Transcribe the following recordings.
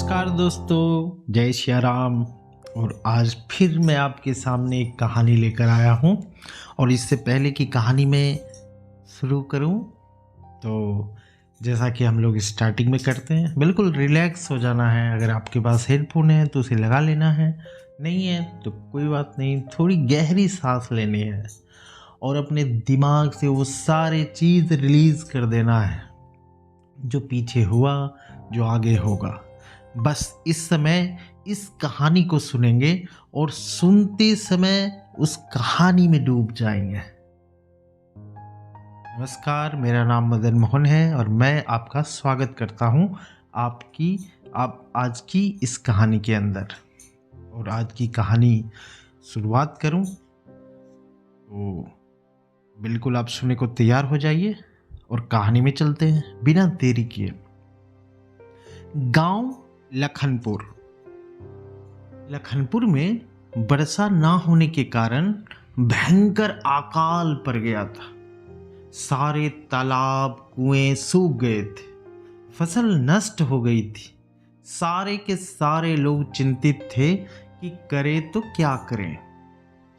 नमस्कार दोस्तों, जय श्री राम। और आज फिर मैं आपके सामने एक कहानी लेकर आया हूँ। और इससे पहले कि कहानी में शुरू करूँ तो जैसा कि हम लोग स्टार्टिंग में करते हैं, बिल्कुल रिलैक्स हो जाना है। अगर आपके पास हेडफोन है तो उसे लगा लेना है, नहीं है तो कोई बात नहीं, थोड़ी गहरी सांस लेनी है और अपने दिमाग से वो सारे चीज़ रिलीज़ कर देना है जो पीछे हुआ, जो आगे होगा। बस इस समय इस कहानी को सुनेंगे और सुनते समय उस कहानी में डूब जाएंगे। नमस्कार, मेरा नाम मदन मोहन है और मैं आपका स्वागत करता हूं आप आज की इस कहानी के अंदर। और आज की कहानी शुरुआत करूं तो बिल्कुल आप सुनने को तैयार हो जाइए और कहानी में चलते हैं बिना देरी किए। गांव लखनपुर में वर्षा ना होने के कारण भयंकर अकाल पड़ गया था। सारे तालाब कुएं सूख गए थे, फसल नष्ट हो गई थी। सारे के सारे लोग चिंतित थे कि करें तो क्या करें।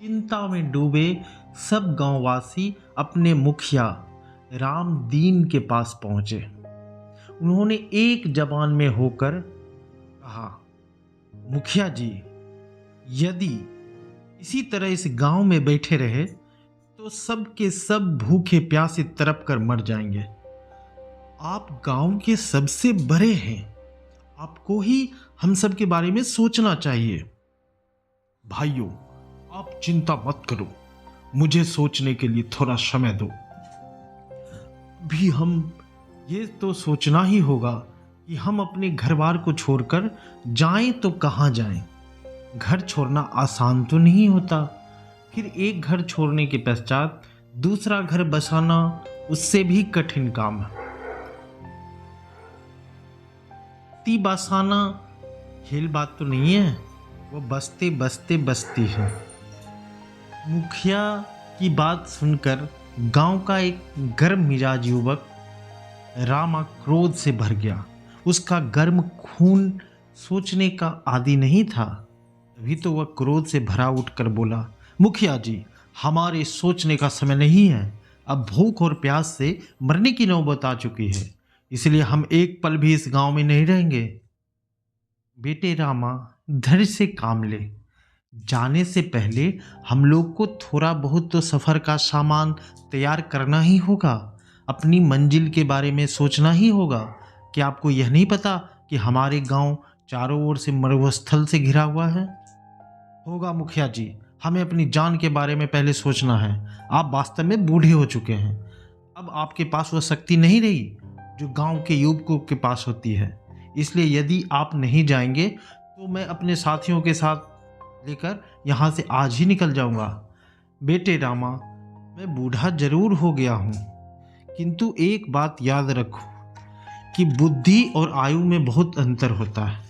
चिंता में डूबे सब गांववासी अपने मुखिया राम दीन के पास पहुंचे। उन्होंने एक जबान में होकर कहा, मुखिया जी, यदि इसी तरह इस गांव में बैठे रहे तो सब के सब भूखे प्यासे तड़प कर मर जाएंगे। आप गांव के सबसे बड़े हैं, आपको ही हम सब के बारे में सोचना चाहिए। भाइयों, आप चिंता मत करो, मुझे सोचने के लिए थोड़ा समय दो। भी हम ये तो सोचना ही होगा कि हम अपने घर बार को छोड़कर जाएं तो कहाँ जाएं। घर छोड़ना आसान तो नहीं होता, फिर एक घर छोड़ने के पश्चात दूसरा घर बसाना उससे भी कठिन काम है। ती बसाना खेल बात तो नहीं है, वो बसते बसते बसती है। मुखिया की बात सुनकर गांव का एक गर्म मिजाज युवक रामा क्रोध से भर गया। उसका गर्म खून सोचने का आदी नहीं था। तभी तो वह क्रोध से भरा उठकर बोला, मुखिया जी, हमारे सोचने का समय नहीं है। अब भूख और प्यास से मरने की नौबत आ चुकी है, इसलिए हम एक पल भी इस गांव में नहीं रहेंगे। बेटे रामा, धैर्य से काम ले। जाने से पहले हम लोग को थोड़ा बहुत तो सफ़र का सामान तैयार करना ही होगा। अपनी मंजिल के बारे में सोचना ही होगा। क्या आपको यह नहीं पता कि हमारे गांव चारों ओर से मरुस्थल से घिरा हुआ है? होगा मुखिया जी, हमें अपनी जान के बारे में पहले सोचना है। आप वास्तव में बूढ़े हो चुके हैं, अब आपके पास वह शक्ति नहीं रही जो गांव के युवकों के पास होती है। इसलिए यदि आप नहीं जाएंगे तो मैं अपने साथियों के साथ लेकर यहाँ से आज ही निकल जाऊँगा। बेटे रामा, मैं बूढ़ा जरूर हो गया हूँ, किंतु एक बात याद रखो कि बुद्धि और आयु में बहुत अंतर होता है।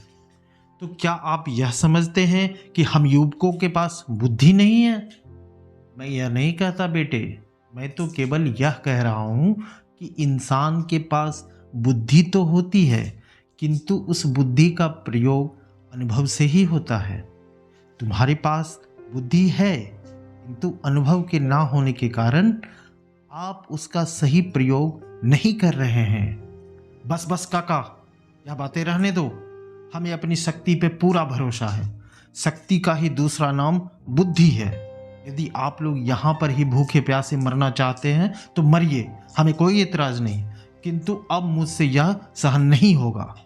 तो क्या आप यह समझते हैं कि हम युवकों के पास बुद्धि नहीं है? मैं यह नहीं कहता बेटे, मैं तो केवल यह कह रहा हूँ कि इंसान के पास बुद्धि तो होती है, किंतु उस बुद्धि का प्रयोग अनुभव से ही होता है। तुम्हारे पास बुद्धि है, किंतु अनुभव के ना होने के कारण आप उसका सही प्रयोग नहीं कर रहे हैं। बस बस काका, यह बातें रहने दो। हमें अपनी शक्ति पे पूरा भरोसा है। शक्ति का ही दूसरा नाम बुद्धि है। यदि आप लोग यहाँ पर ही भूखे प्यासे मरना चाहते हैं तो मरिए, हमें कोई एतराज नहीं, किंतु अब मुझसे यह सहन नहीं होगा।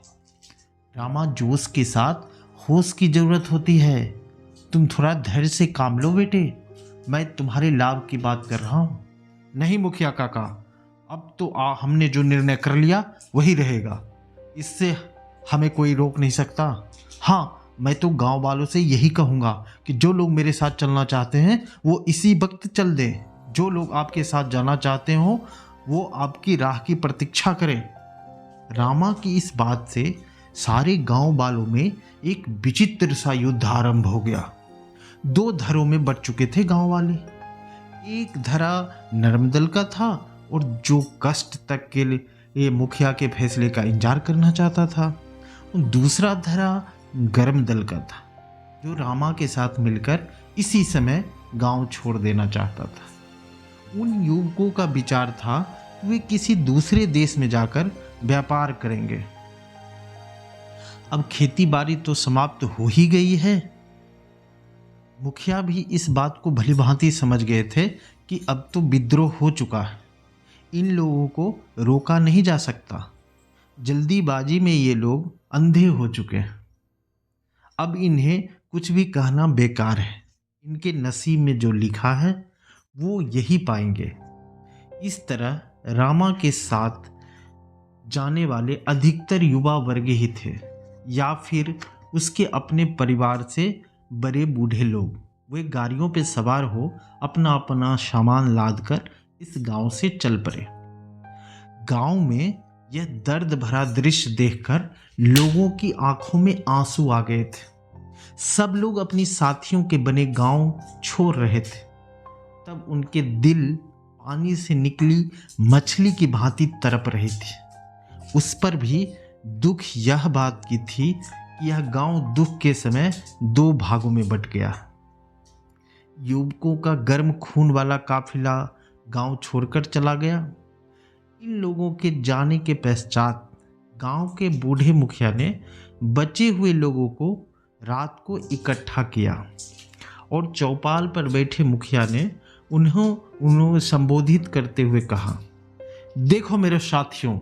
रामा, जोश के साथ होश की जरूरत होती है। तुम थोड़ा धैर्य से काम लो बेटे, मैं तुम्हारे लाभ की बात कर रहा हूँ। नहीं मुखिया काका, अब तो हमने जो निर्णय कर लिया वही रहेगा, इससे हमें कोई रोक नहीं सकता। हाँ, मैं तो गांव वालों से यही कहूँगा कि जो लोग मेरे साथ चलना चाहते हैं वो इसी वक्त चल दें। जो लोग आपके साथ जाना चाहते हो वो आपकी राह की प्रतीक्षा करें। रामा की इस बात से सारे गांव वालों में एक विचित्र सा युद्ध आरंभ हो गया। दो धरों में बट चुके थे गांव वाले। एक धरा नर्मदल का था और जो कष्ट तक के लिए मुखिया के फैसले का इंतजार करना चाहता था। दूसरा धरा गर्म दल का था, जो रामा के साथ मिलकर इसी समय गांव छोड़ देना चाहता था। उन युवकों का विचार था कि वे किसी दूसरे देश में जाकर व्यापार करेंगे। अब खेती बाड़ी तो समाप्त हो ही गई है। मुखिया भी इस बात को भलीभांति समझ गए थे कि अब तो विद्रोह हो चुका है, इन लोगों को रोका नहीं जा सकता। जल्दीबाजी में ये लोग अंधे हो चुके हैं, अब इन्हें कुछ भी कहना बेकार है। इनके नसीब में जो लिखा है वो यही पाएंगे। इस तरह रामा के साथ जाने वाले अधिकतर युवा वर्ग ही थे, या फिर उसके अपने परिवार से बड़े बूढ़े लोग। वे गाड़ियों पे सवार हो अपना अपना सामान लादकर इस गांव से चल पड़े। गांव में यह दर्द भरा दृश्य देखकर लोगों की आंखों में आंसू आ गए थे। सब लोग अपनी साथियों के बने गांव छोड़ रहे थे। तब उनके दिल पानी से निकली मछली की भांति तड़प रही थी। उस पर भी दुख यह बात की थी कि यह गांव दुख के समय दो भागों में बंट गया। युवकों का गर्म खून वाला काफिला गांव छोड़कर चला गया। इन लोगों के जाने के पश्चात गांव के बूढ़े मुखिया ने बचे हुए लोगों को रात को इकट्ठा किया और चौपाल पर बैठे मुखिया ने उन्हें संबोधित करते हुए कहा, देखो मेरे साथियों,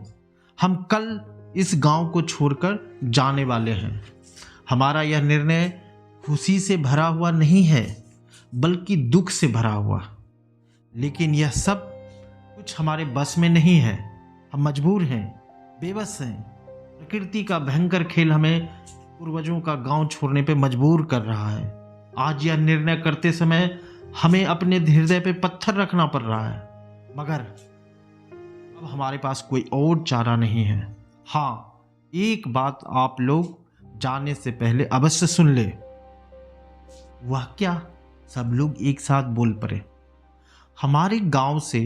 हम कल इस गांव को छोड़कर जाने वाले हैं। हमारा यह निर्णय खुशी से भरा हुआ नहीं है, बल्कि दुख से भरा हुआ। लेकिन यह सब कुछ हमारे बस में नहीं है। हम मजबूर हैं, बेबस हैं। प्रकृति का भयंकर खेल हमें पूर्वजों का गांव छोड़ने पे मजबूर कर रहा है। आज यह निर्णय करते समय हमें अपने हृदय पे पत्थर रखना पड़ रहा है, मगर अब हमारे पास कोई और चारा नहीं है। हाँ, एक बात आप लोग जाने से पहले अवश्य सुन ले। वह क्या? सब लोग एक साथ बोल पड़े। हमारे गांव से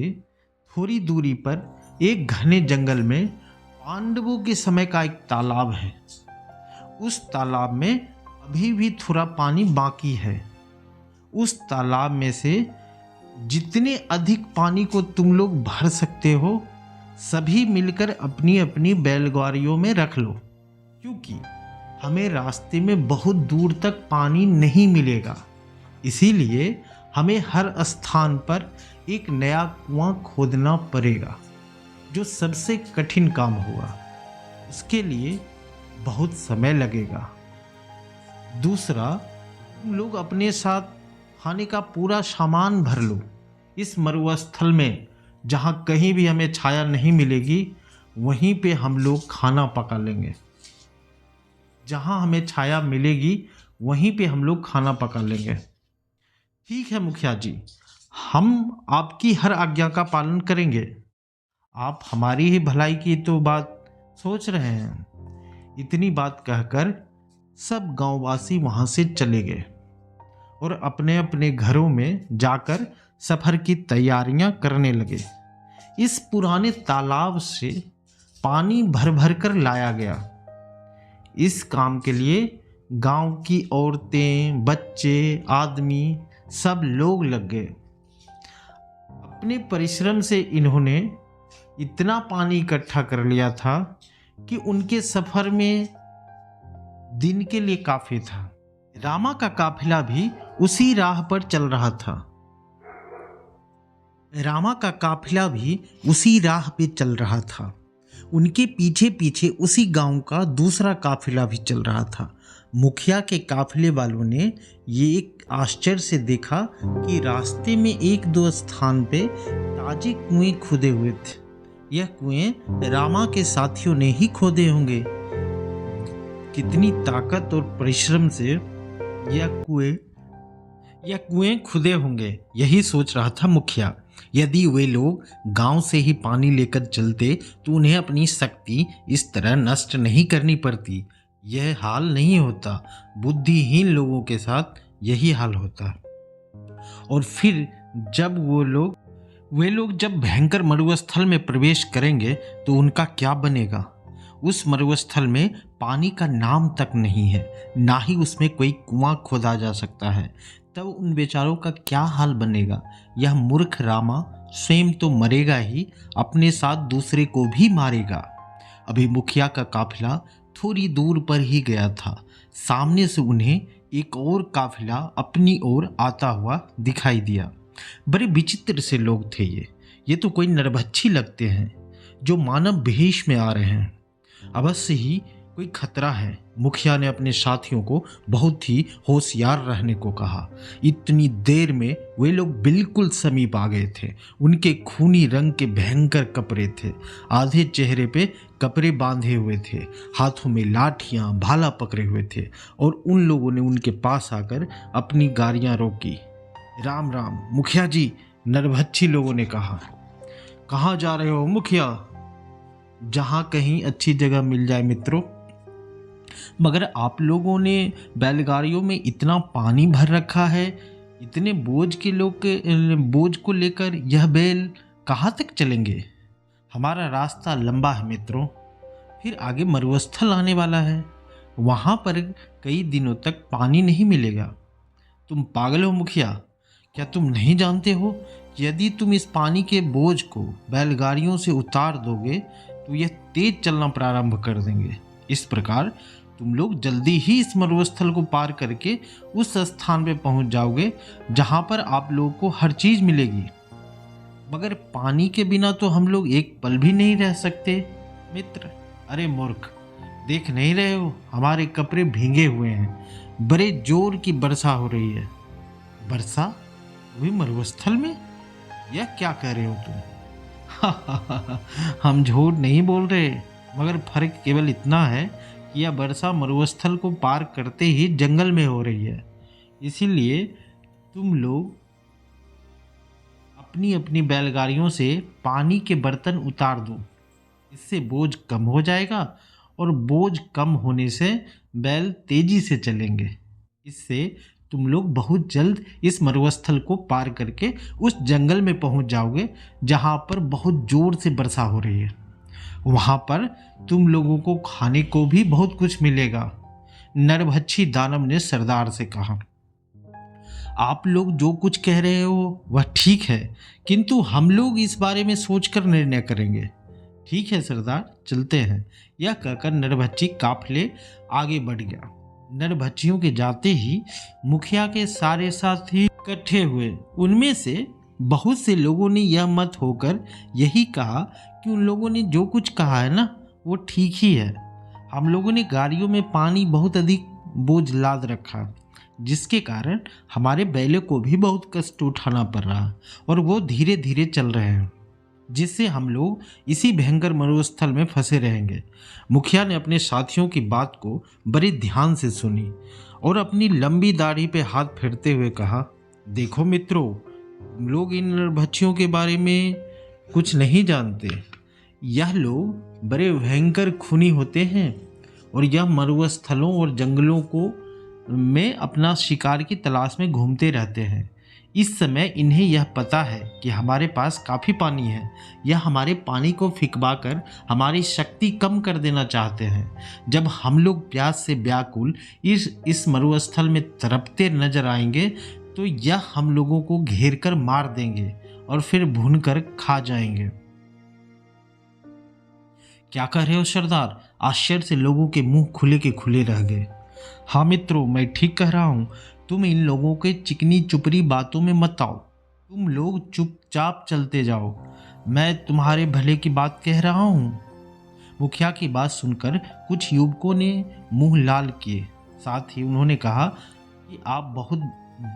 थोड़ी दूरी पर एक घने जंगल में पांडवों के समय का एक तालाब है। उस तालाब में अभी भी थोड़ा पानी बाकी है। उस तालाब में से जितने अधिक पानी को तुम लोग भर सकते हो, सभी मिलकर अपनी अपनी बैलगाड़ियों में रख लो, क्योंकि हमें रास्ते में बहुत दूर तक पानी नहीं मिलेगा। इसीलिए हमें हर स्थान पर एक नया कुआं खोदना पड़ेगा, जो सबसे कठिन काम होगा। उसके लिए बहुत समय लगेगा। दूसरा, तुम लोग अपने साथ खाने का पूरा सामान भर लो। इस मरुस्थल में जहाँ कहीं भी हमें छाया नहीं मिलेगी, वहीं पे हम लोग खाना पका लेंगे। जहाँ हमें छाया मिलेगी वहीं पे हम लोग खाना पका लेंगे। ठीक है मुखिया जी, हम आपकी हर आज्ञा का पालन करेंगे। आप हमारी ही भलाई की तो बात सोच रहे हैं। इतनी बात कहकर सब गांववासी वहां से चले गए और अपने अपने घरों में जाकर सफर की तैयारियां करने लगे। इस पुराने तालाब से पानी भर भर कर लाया गया। इस काम के लिए गांव की औरतें, बच्चे, आदमी सब लोग लग गए। अपने परिश्रम से इन्होंने इतना पानी इकट्ठा कर लिया था कि उनके सफर में दिन के लिए काफी था। रामा का काफिला भी उसी राह पर चल रहा था। रामा का काफिला भी उसी राह पे चल रहा था। उनके पीछे पीछे उसी गांव का दूसरा काफिला भी चल रहा था। मुखिया के काफिले वालों ने ये एक आश्चर्य से देखा कि रास्ते में एक दो स्थान पे ताजे कुएं खुदे हुए थे। यह कुएं रामा के साथियों ने ही खोदे होंगे। कितनी ताकत और परिश्रम से यह कुएं खुदे होंगे, यही सोच रहा था मुखिया। यदि वे लोग गांव से ही पानी लेकर चलते तो उन्हें अपनी शक्ति इस तरह नष्ट नहीं करनी पड़ती। यह हाल नहीं होता। बुद्धिहीन लोगों के साथ यही हाल होता। और फिर जब वे लोग जब भयंकर मरुस्थल में प्रवेश करेंगे तो उनका क्या बनेगा? उस मरुस्थल में पानी का नाम तक नहीं है, ना ही उसमें कोई कुआं खोदा जा सकता है। तब उन बेचारों का क्या हाल बनेगा। यह मूर्ख रामा स्वयं तो मरेगा ही, अपने साथ दूसरे को भी मारेगा। अभी मुखिया का काफिला थोड़ी दूर पर ही गया था। सामने से उन्हें एक और काफिला अपनी ओर आता हुआ दिखाई दिया। बड़े विचित्र से लोग थे ये तो कोई नरभक्षी लगते हैं जो मानव वेश में आ रहे हैं। अवश्य ही कोई खतरा है। मुखिया ने अपने साथियों को बहुत ही होशियार रहने को कहा। इतनी देर में वे लोग बिल्कुल समीप आ गए थे। उनके खूनी रंग के भयंकर कपड़े थे, आधे चेहरे पे कपड़े बांधे हुए थे, हाथों में लाठियां भाला पकड़े हुए थे और उन लोगों ने उनके पास आकर अपनी गाड़ियां रोकी। राम राम मुखिया जी, नरभक्षी लोगों ने कहा। कहाँ जा रहे हो मुखिया? जहाँ कहीं अच्छी जगह मिल जाए मित्रों। मगर आप लोगों ने बैलगाड़ियों में इतना पानी भर रखा है, इतने बोझ को लेकर यह बैल कहाँ तक चलेंगे? हमारा रास्ता लंबा है मित्रों, फिर आगे मरुस्थल आने वाला है, वहाँ पर कई दिनों तक पानी नहीं मिलेगा। तुम पागल हो मुखिया? क्या तुम नहीं जानते हो कि यदि तुम इस पानी के बोझ को बैलगाड़ियों से उतार दोगे तो यह तेज चलना प्रारंभ कर देंगे। इस प्रकार तुम लोग जल्दी ही इस मरुस्थल को पार करके उस स्थान पे पहुंच जाओगे जहां पर आप लोगों को हर चीज मिलेगी। मगर पानी के बिना तो हम लोग एक पल भी नहीं रह सकते मित्र। अरे मूर्ख, देख नहीं रहे हो हमारे कपड़े भीगे हुए हैं, बड़े जोर की वर्षा हो रही है। वर्षा? वही मरुस्थल में? यह क्या कह रहे हो तुम? हम झूठ नहीं बोल रहे, मगर फर्क केवल इतना है कि यह वर्षा मरुस्थल को पार करते ही जंगल में हो रही है। इसीलिए तुम लोग अपनी अपनी बैलगाड़ियों से पानी के बर्तन उतार दो, इससे बोझ कम हो जाएगा और बोझ कम होने से बैल तेजी से चलेंगे। इससे तुम लोग बहुत जल्द इस मरुस्थल को पार करके उस जंगल में पहुंच जाओगे जहां पर बहुत जोर से वर्षा हो रही है। वहां पर तुम लोगों को खाने को भी बहुत कुछ मिलेगा। नरभक्षी दानव ने सरदार से कहा। आप लोग जो कुछ कह रहे हो वह ठीक है, किंतु हम लोग इस बारे में सोचकर निर्णय करेंगे। ठीक है सरदार, चलते हैं। यह कहकर नरभक्षी काफिले आगे बढ़ गया। नरभक्षियों के जाते ही मुखिया के सारे साथी इकट्ठे हुए। उनमें से बहुत से लोगों ने यह मत होकर यही कहा कि उन लोगों ने जो कुछ कहा है ना वो ठीक ही है। हम लोगों ने गाड़ियों में पानी बहुत अधिक बोझ लाद रखा, जिसके कारण हमारे बैलों को भी बहुत कष्ट उठाना पड़ रहा और वो धीरे धीरे चल रहे हैं, जिससे हम लोग इसी भयंकर मरुस्थल में फंसे रहेंगे। मुखिया ने अपने साथियों की बात को बड़े ध्यान से सुनी और अपनी लंबी दाढ़ी पे हाथ फेरते हुए कहा, देखो मित्रों, तुम लोग इन नरभक्षियों के बारे में कुछ नहीं जानते। यह लोग बड़े भयंकर खूनी होते हैं और यह मरुस्थलों और जंगलों को में अपना शिकार की तलाश में घूमते रहते हैं। इस समय इन्हें यह पता है कि हमारे पास काफ़ी पानी है। यह हमारे पानी को फिकवा कर हमारी शक्ति कम कर देना चाहते हैं। जब हम लोग प्यास से व्याकुल इस मरुस्थल में तड़पते नजर आएंगे तो यह हम लोगों को घेर कर मार देंगे और फिर भून कर खा जाएंगे। क्या कह रहे हो सरदार? आश्चर्य से लोगों के मुंह खुले के खुले रह गए। हाँ मित्रों, मैं ठीक कह रहा हूँ। तुम इन लोगों के चिकनी चुपड़ी बातों में मत आओ। तुम लोग चुपचाप चलते जाओ, मैं तुम्हारे भले की बात कह रहा हूँ। मुखिया की बात सुनकर कुछ युवकों ने मुंह लाल किए। साथ ही उन्होंने कहा कि आप बहुत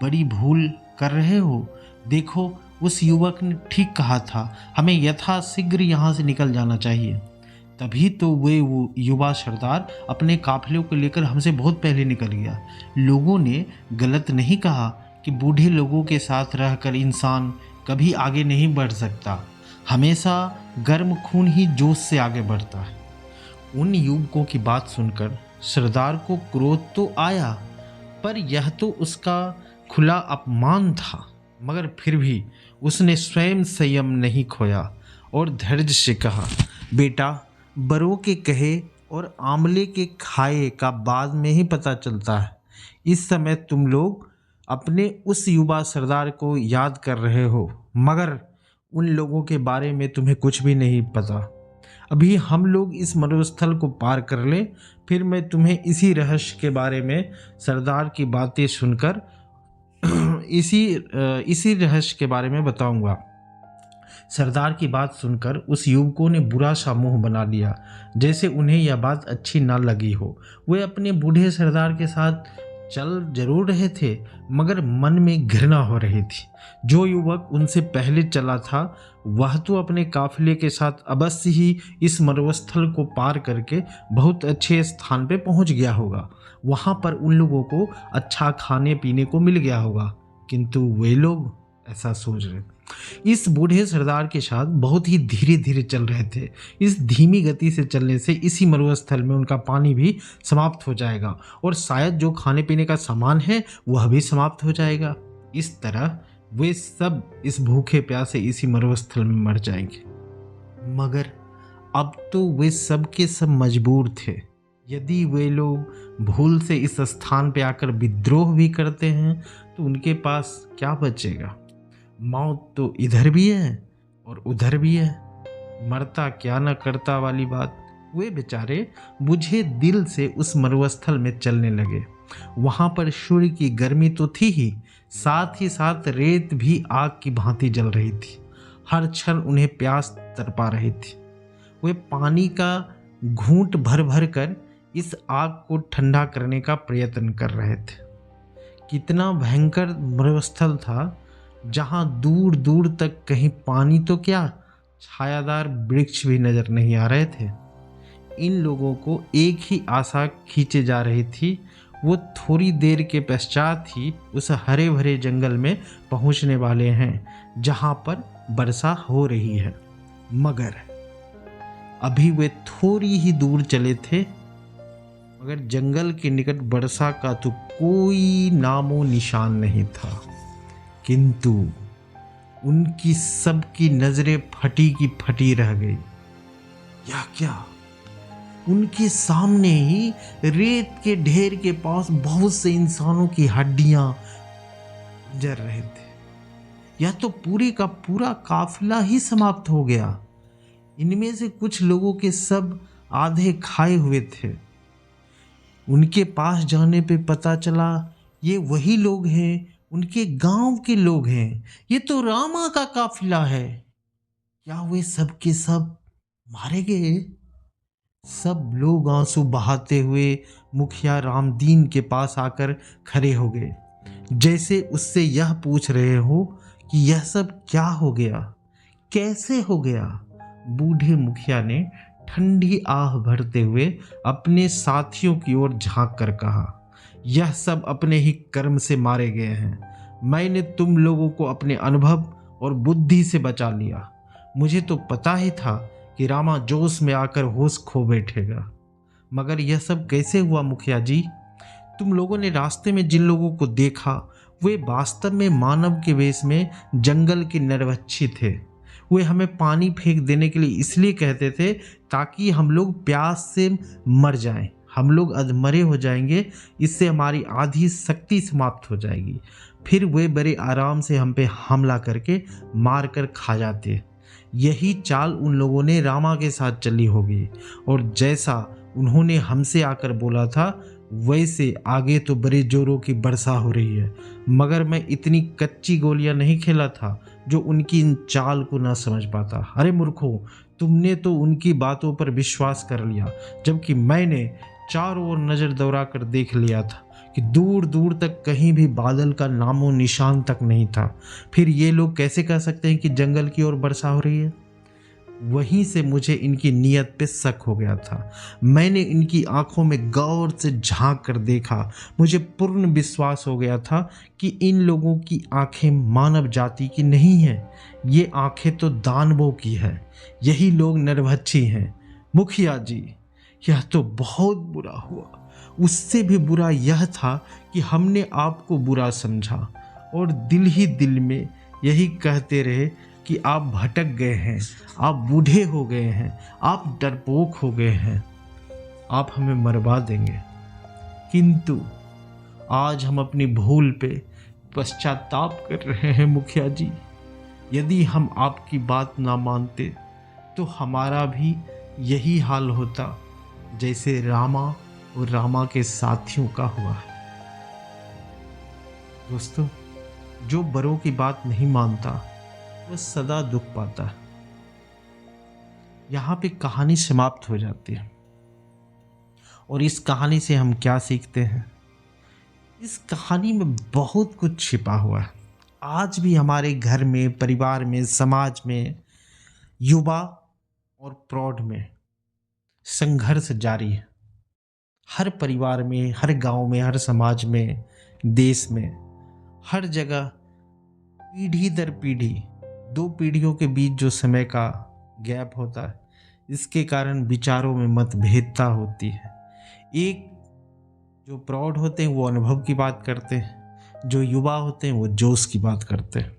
बड़ी भूल कर रहे हो। देखो, उस युवक ने ठीक कहा था, हमें यथाशीघ्र यहाँ से निकल जाना चाहिए। तभी तो वो युवा सरदार अपने काफिलों को लेकर हमसे बहुत पहले निकल गया। लोगों ने गलत नहीं कहा कि बूढ़े लोगों के साथ रहकर इंसान कभी आगे नहीं बढ़ सकता। हमेशा गर्म खून ही जोश से आगे बढ़ता है। उन युवकों की बात सुनकर सरदार को क्रोध तो आया, पर यह तो उसका खुला अपमान था। मगर फिर भी उसने स्वयं संयम नहीं खोया और धैर्य से कहा, बेटा बरों के कहे और आंवले के खाए का बाद में ही पता चलता है। इस समय तुम लोग अपने उस युवा सरदार को याद कर रहे हो, मगर उन लोगों के बारे में तुम्हें कुछ भी नहीं पता। अभी हम लोग इस मरुस्थल को पार कर लें, फिर मैं तुम्हें इसी रहस्य के बारे में सरदार की बातें सुनकर इसी रहस्य के बारे में बताऊंगा। सरदार की बात सुनकर उस युवकों ने बुरा सा मुंह बना लिया, जैसे उन्हें यह बात अच्छी ना लगी हो। वे अपने बूढ़े सरदार के साथ चल जरूर रहे थे, मगर मन में घृणा हो रही थी। जो युवक उनसे पहले चला था वह तो अपने काफिले के साथ अवश्य ही इस मरुस्थल को पार करके बहुत अच्छे स्थान पे पहुंच गया होगा। वहां पर उन लोगों को अच्छा खाने पीने को मिल गया होगा, किंतु वे लोग ऐसा सोच रहे थे। इस बूढ़े सरदार के साथ बहुत ही धीरे धीरे चल रहे थे। इस धीमी गति से चलने से इसी मरुस्थल में उनका पानी भी समाप्त हो जाएगा और शायद जो खाने पीने का सामान है वह भी समाप्त हो जाएगा। इस तरह वे सब इस भूखे प्यासे इसी मरुस्थल में मर जाएंगे। मगर अब तो वे सब के सब मजबूर थे। यदि वे लोग भूल से इस स्थान पे आकर विद्रोह भी करते हैं तो उनके पास क्या बचेगा। मौत तो इधर भी है और उधर भी है, मरता क्या न करता वाली बात। वे बेचारे बुझे दिल से उस मरुस्थल में चलने लगे। वहां पर सूर्य की गर्मी तो थी ही साथ रेत भी आग की भांति जल रही थी। हर क्षण उन्हें प्यास तड़पा रही थी। वे पानी का घूंट भर भर कर इस आग को ठंडा करने का प्रयत्न कर रहे थे। कितना भयंकर मरुस्थल था, जहां दूर दूर तक कहीं पानी तो क्या, छायादार वृक्ष भी नजर नहीं आ रहे थे। इन लोगों को एक ही आशा खींचे जा रही थी, वो थोड़ी देर के पश्चात ही उस हरे भरे जंगल में पहुंचने वाले हैं जहां पर वर्षा हो रही है। मगर अभी वे थोड़ी ही दूर चले थे, मगर जंगल के निकट वर्षा का तो कोई नामो निशान नहीं था। किंतु उनकी सबकी नजरें फटी की फटी रह गई। या क्या, उनके सामने ही रेत के ढेर के पास बहुत से इंसानों की हड्डियां जल रहे थे। या तो पूरे का पूरा काफिला ही समाप्त हो गया। इनमें से कुछ लोगों के सब आधे खाए हुए थे। उनके पास जाने पे पता चला ये वही लोग हैं, उनके गांव के लोग हैं। ये तो रामा का काफिला है। क्या वे सब के सब मारे गए? सब लोग आंसू बहाते हुए मुखिया रामदीन के पास आकर खड़े हो गए, जैसे उससे यह पूछ रहे हो कि यह सब क्या हो गया, कैसे हो गया। बूढ़े मुखिया ने ठंडी आह भरते हुए अपने साथियों की ओर झांक कर कहा, यह सब अपने ही कर्म से मारे गए हैं। मैंने तुम लोगों को अपने अनुभव और बुद्धि से बचा लिया। मुझे तो पता ही था कि रामा जोश में आकर होश खो बैठेगा। मगर यह सब कैसे हुआ मुखिया जी? तुम लोगों ने रास्ते में जिन लोगों को देखा वे वास्तव में मानव के वेश में जंगल के नरभक्षी थे। वे हमें पानी फेंक देने के लिए इसलिए कहते थे ताकि हम लोग प्यास से मर जाएं। हम लोग अधमरे हो जाएंगे, इससे हमारी आधी शक्ति समाप्त हो जाएगी। फिर वे बड़े आराम से हम पे हमला करके मार कर खा जाते। यही चाल उन लोगों ने रामा के साथ चली होगी, और जैसा उन्होंने हमसे आकर बोला था वैसे आगे तो बड़े जोरों की वर्षा हो रही है। मगर मैं इतनी कच्ची गोलियां नहीं खेला था जो उनकी इन चाल को ना समझ पाता। अरे मूर्खों, तुमने तो उनकी बातों पर विश्वास कर लिया, जबकि मैंने चारों ओर नज़र दौड़ा कर देख लिया था कि दूर दूर तक कहीं भी बादल का नामो निशान तक नहीं था। फिर ये लोग कैसे कह सकते हैं कि जंगल की ओर वर्षा हो रही है? वहीं से मुझे इनकी नीयत पे शक हो गया था। मैंने इनकी आंखों में गौर से झांक कर देखा। मुझे पूर्ण विश्वास हो गया था कि इन लोगों की आंखें मानव जाति की नहीं हैं, ये आंखें तो दानवों की है। यही लोग नरभक्षी हैं। मुखिया जी, यह तो बहुत बुरा हुआ। उससे भी बुरा यह था कि हमने आपको बुरा समझा और दिल ही दिल में यही कहते रहे, कि आप भटक गए हैं, आप बूढ़े हो गए हैं, आप डरपोक हो गए हैं, आप हमें मरवा देंगे। किंतु आज हम अपनी भूल पे पश्चाताप कर रहे हैं मुखिया जी। यदि हम आपकी बात ना मानते तो हमारा भी यही हाल होता जैसे रामा और रामा के साथियों का हुआ है। दोस्तों, जो बड़ों की बात नहीं मानता वो सदा दुख पाता है। यहाँ पे कहानी समाप्त हो जाती है। और इस कहानी से हम क्या सीखते हैं? इस कहानी में बहुत कुछ छिपा हुआ है। आज भी हमारे घर में, परिवार में, समाज में, युवा और प्रौढ़ में संघर्ष जारी है। हर परिवार में, हर गांव में, हर समाज में, देश में, हर जगह पीढ़ी दर पीढ़ी, दो पीढ़ियों के बीच जो समय का गैप होता है, इसके कारण विचारों में मतभेदता होती है। एक जो प्रौढ़ होते हैं वो अनुभव की बात करते हैं, जो युवा होते हैं वो जोश की बात करते हैं।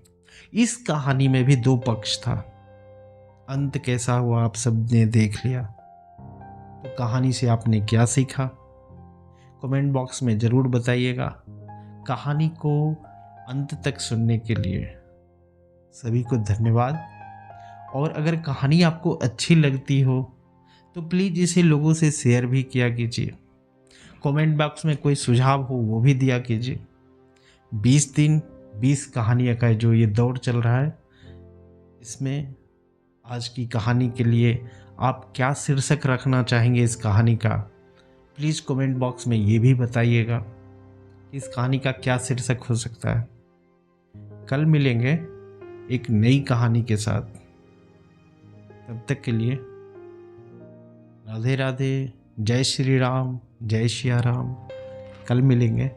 इस कहानी में भी दो पक्ष था। अंत कैसा हुआ आप सब ने देख लिया। तो कहानी से आपने क्या सीखा? कमेंट बॉक्स में ज़रूर बताइएगा। कहानी को अंत तक सुनने के लिए सभी को धन्यवाद। और अगर कहानी आपको अच्छी लगती हो तो प्लीज़ इसे लोगों से शेयर भी किया कीजिए। कमेंट बॉक्स में कोई सुझाव हो वो भी दिया कीजिए। 20 दिन 20 कहानियाँ का जो ये दौर चल रहा है, इसमें आज की कहानी के लिए आप क्या शीर्षक रखना चाहेंगे इस कहानी का? प्लीज़ कमेंट बॉक्स में ये भी बताइएगा कि इस कहानी का क्या शीर्षक हो सकता है। कल मिलेंगे एक नई कहानी के साथ। तब तक के लिए राधे राधे, जय श्री राम, जय सिया राम। कल मिलेंगे।